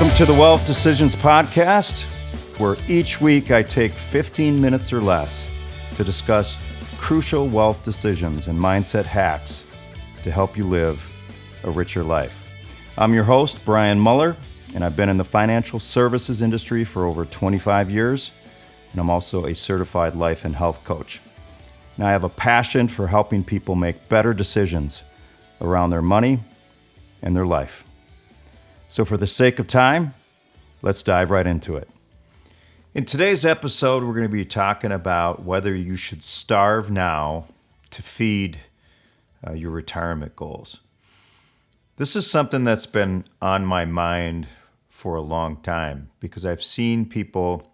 Welcome to the Wealth Decisions Podcast, where each week I take 15 minutes or less to discuss crucial wealth decisions and mindset hacks to help you live a richer life. I'm your host, Brian Muller, and I've been in the financial services industry for over 25 years, and I'm also a certified life and health coach. And I have a passion for helping people make better decisions around their money and their life. So for the sake of time, let's dive right into it. In today's episode, we're going to be talking about whether you should starve now to feed your retirement goals. This is something that's been on my mind for a long time because I've seen people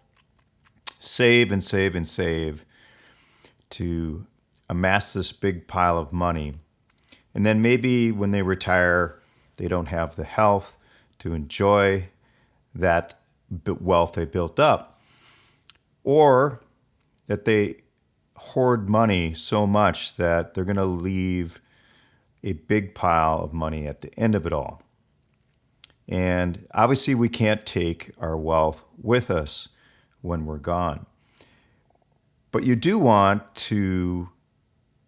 save and save and save to amass this big pile of money. And then maybe when they retire, they don't have the health to enjoy that wealth they built up, or that they hoard money so much that they're going to leave a big pile of money at the end of it all. And obviously we can't take our wealth with us when we're gone. But you do want to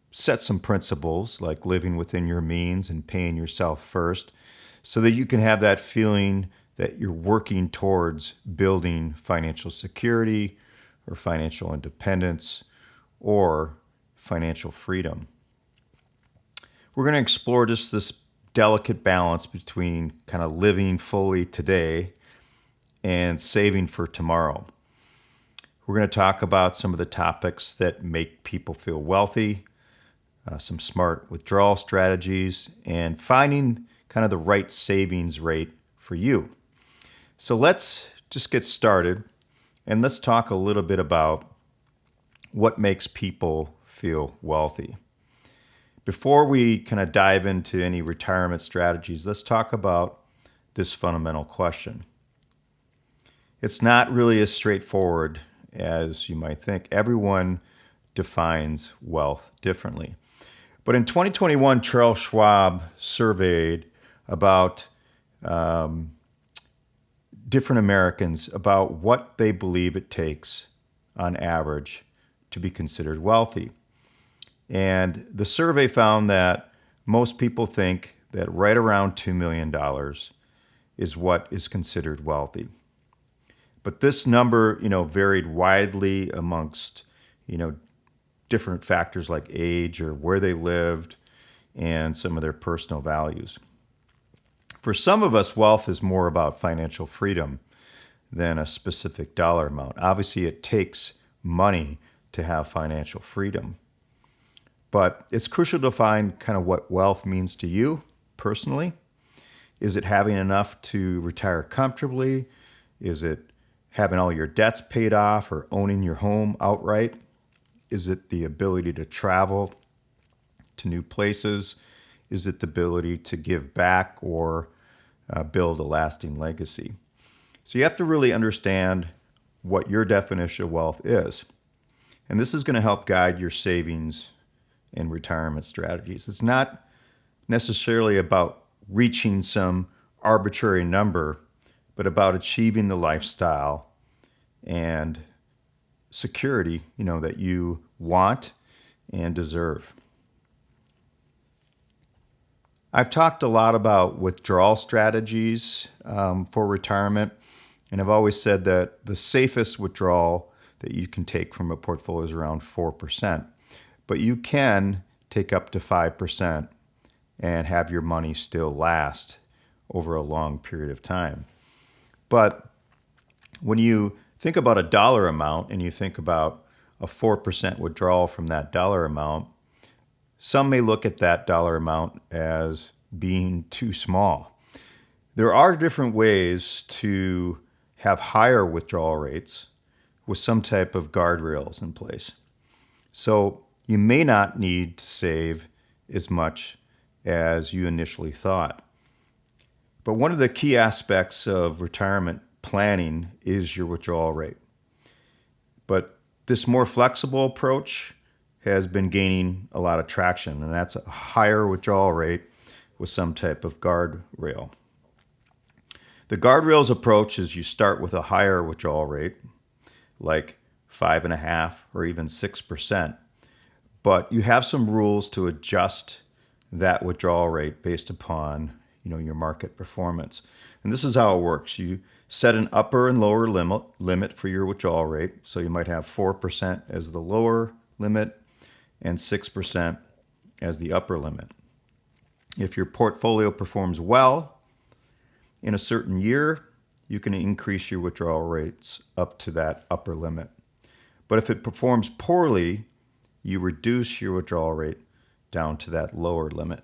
set some principles like living within your means and paying yourself first, so that you can have that feeling that you're working towards building financial security or financial independence or financial freedom. We're going to explore just this delicate balance between kind of living fully today and saving for tomorrow. We're going to talk about some of the topics that make people feel wealthy, some smart withdrawal strategies, and finding kind of the right savings rate for you. So let's just get started and let's talk a little bit about what makes people feel wealthy. Before we kind of dive into any retirement strategies, let's talk about this fundamental question. It's not really as straightforward as you might think. Everyone defines wealth differently. But in 2021, Charles Schwab surveyed about different Americans about what they believe it takes on average to be considered wealthy. And the survey found that most people think that right around $2 million is what is considered wealthy. But this number, varied widely amongst, different factors like age or where they lived and some of their personal values. For some of us, wealth is more about financial freedom than a specific dollar amount. Obviously, it takes money to have financial freedom. But it's crucial to find kind of what wealth means to you personally. Is it having enough to retire comfortably? Is it having all your debts paid off or owning your home outright? Is it the ability to travel to new places? Is it the ability to give back or build a lasting legacy? So you have to really understand what your definition of wealth is. And this is going to help guide your savings and retirement strategies. It's not necessarily about reaching some arbitrary number, but about achieving the lifestyle and security, that you want and deserve. I've talked a lot about withdrawal strategies for retirement, and I've always said that the safest withdrawal that you can take from a portfolio is around 4%, but you can take up to 5% and have your money still last over a long period of time. But when you think about a dollar amount and you think about a 4% withdrawal from that dollar amount, some may look at that dollar amount as being too small. There are different ways to have higher withdrawal rates with some type of guardrails in place. So you may not need to save as much as you initially thought. But one of the key aspects of retirement planning is your withdrawal rate. But this more flexible approach has been gaining a lot of traction, and that's a higher withdrawal rate with some type of guardrail. The guardrails approach is you start with a higher withdrawal rate, like 5.5 or even 6%, but you have some rules to adjust that withdrawal rate based upon your market performance. And this is how it works. You set an upper and lower limit for your withdrawal rate. So you might have 4% as the lower limit and 6% as the upper limit. If your portfolio performs well in a certain year, you can increase your withdrawal rates up to that upper limit. But if it performs poorly, you reduce your withdrawal rate down to that lower limit.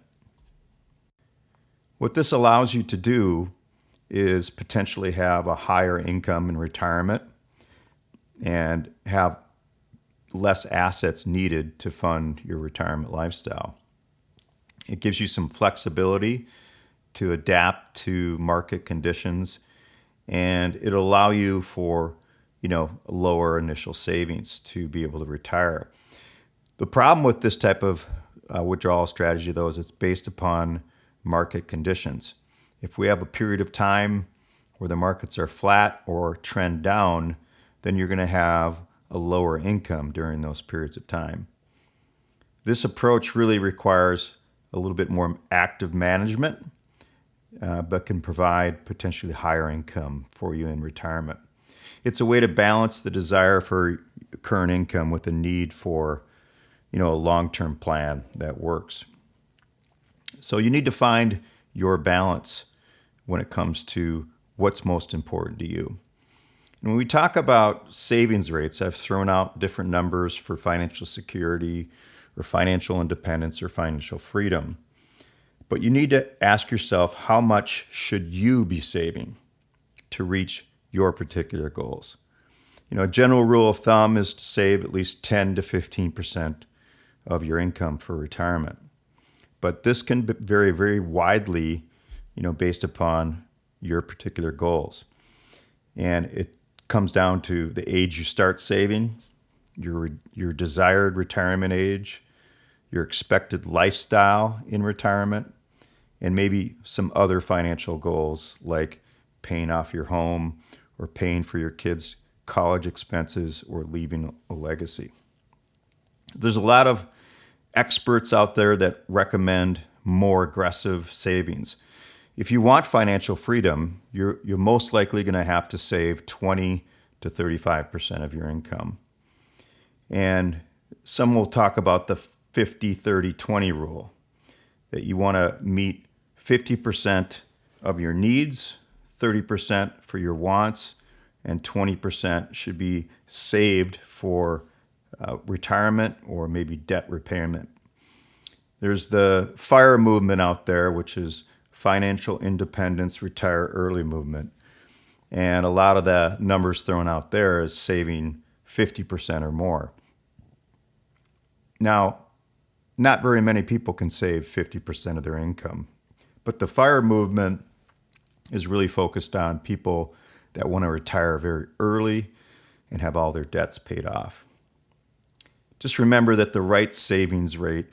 What this allows you to do is potentially have a higher income in retirement and have less assets needed to fund your retirement lifestyle. It gives you some flexibility to adapt to market conditions, and it'll allow you for lower initial savings to be able to retire. The problem with this type of withdrawal strategy, though, is it's based upon market conditions. If we have a period of time where the markets are flat or trend down, then you're going to have a lower income during those periods of time. This approach really requires a little bit more active management, but can provide potentially higher income for you in retirement. It's a way to balance the desire for current income with the need for a long-term plan that works. So you need to find your balance when it comes to what's most important to you. And when we talk about savings rates, I've thrown out different numbers for financial security or financial independence or financial freedom. But you need to ask yourself, how much should you be saving to reach your particular goals? A general rule of thumb is to save at least 10 to 15% of your income for retirement. But this can vary very widely, based upon your particular goals. And it comes down to the age you start saving, your desired retirement age, your expected lifestyle in retirement, and maybe some other financial goals like paying off your home or paying for your kids' college expenses or leaving a legacy. There's a lot of experts out there that recommend more aggressive savings. If you want financial freedom, you're most likely going to have to save 20 to 35% of your income. And some will talk about the 50-30-20 rule, that you want to meet 50% of your needs, 30% for your wants, and 20% should be saved for retirement or maybe debt repayment. There's the FIRE movement out there, which is Financial Independence Retire Early movement. And a lot of the numbers thrown out there is saving 50% or more. Now, not very many people can save 50% of their income, but the FIRE movement is really focused on people that want to retire very early and have all their debts paid off. Just remember that the right savings rate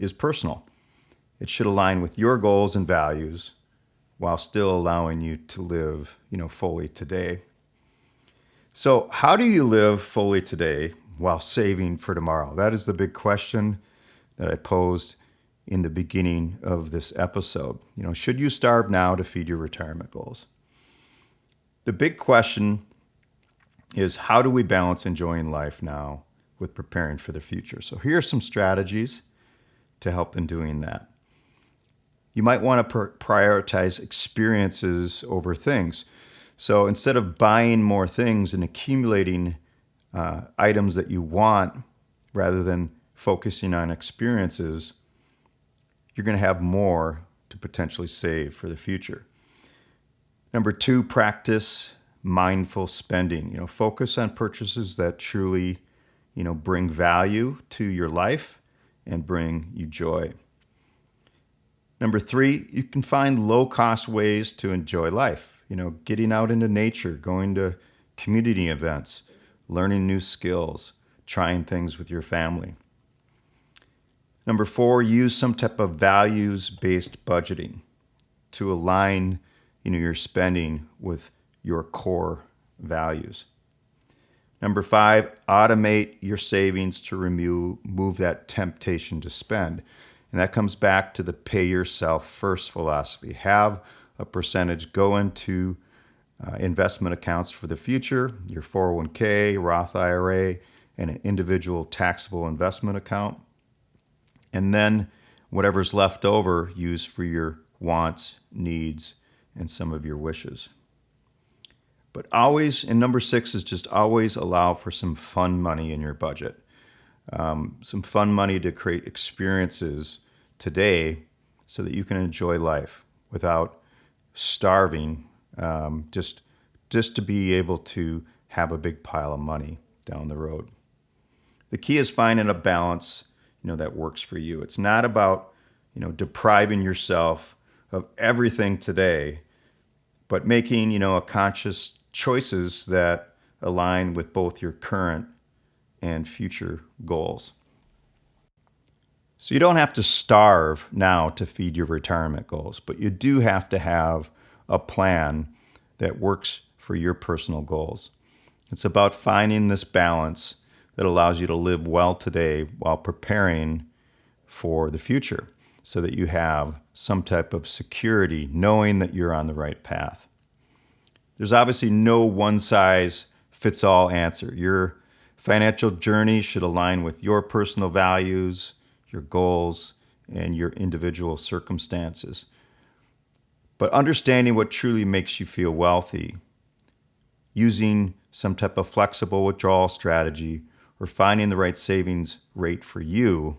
is personal. It should align with your goals and values while still allowing you to live, fully today. So how do you live fully today while saving for tomorrow? That is the big question that I posed in the beginning of this episode. Should you starve now to feed your retirement goals? The big question is, how do we balance enjoying life now with preparing for the future? So here are some strategies to help in doing that. You might want to prioritize experiences over things. So instead of buying more things and accumulating items that you want, rather than focusing on experiences, you're going to have more to potentially save for the future. Number 2, practice mindful spending. Focus on purchases that truly, bring value to your life and bring you joy. Number 3, you can find low-cost ways to enjoy life. Getting out into nature, going to community events, learning new skills, trying things with your family. Number 4, use some type of values-based budgeting to align your spending with your core values. Number 5, automate your savings to remove that temptation to spend. And that comes back to the pay yourself first philosophy. Have a percentage go into investment accounts for the future, your 401k, Roth IRA, and an individual taxable investment account. And then whatever's left over, use for your wants, needs, and some of your wishes. But always, and number 6 is just always allow for some fun money in your budget. Some fun money to create experiences today so that you can enjoy life without starving, just to be able to have a big pile of money down the road. The key is finding a balance, that works for you. It's not about, depriving yourself of everything today, but making, a conscious choices that align with both your current and future goals. So you don't have to starve now to feed your retirement goals, but you do have to have a plan that works for your personal goals. It's about finding this balance that allows you to live well today while preparing for the future so that you have some type of security knowing that you're on the right path. There's obviously no one-size-fits-all answer. Your financial journey should align with your personal values, your goals, and your individual circumstances. But understanding what truly makes you feel wealthy, using some type of flexible withdrawal strategy, or finding the right savings rate for you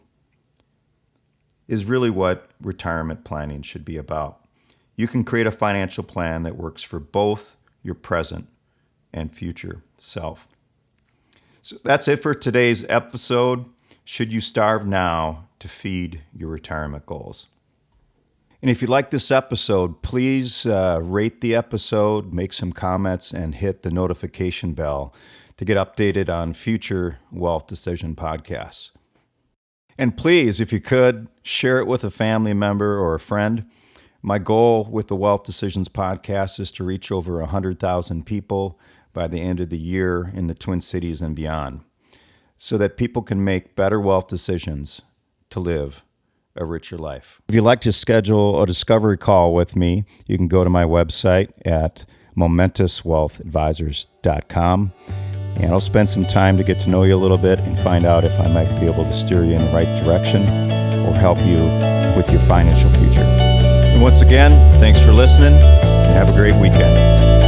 is really what retirement planning should be about. You can create a financial plan that works for both your present and future self. So that's it for today's episode. Should you starve now to feed your retirement goals? And if you like this episode, please rate the episode, make some comments, and hit the notification bell to get updated on future Wealth Decision podcasts. And please, if you could, share it with a family member or a friend. My goal with the Wealth Decisions podcast is to reach over 100,000 people by the end of the year in the Twin Cities and beyond, so that people can make better wealth decisions to live a richer life. If you'd like to schedule a discovery call with me, you can go to my website at momentouswealthadvisors.com, and I'll spend some time to get to know you a little bit and find out if I might be able to steer you in the right direction or help you with your financial future. And once again, thanks for listening and have a great weekend.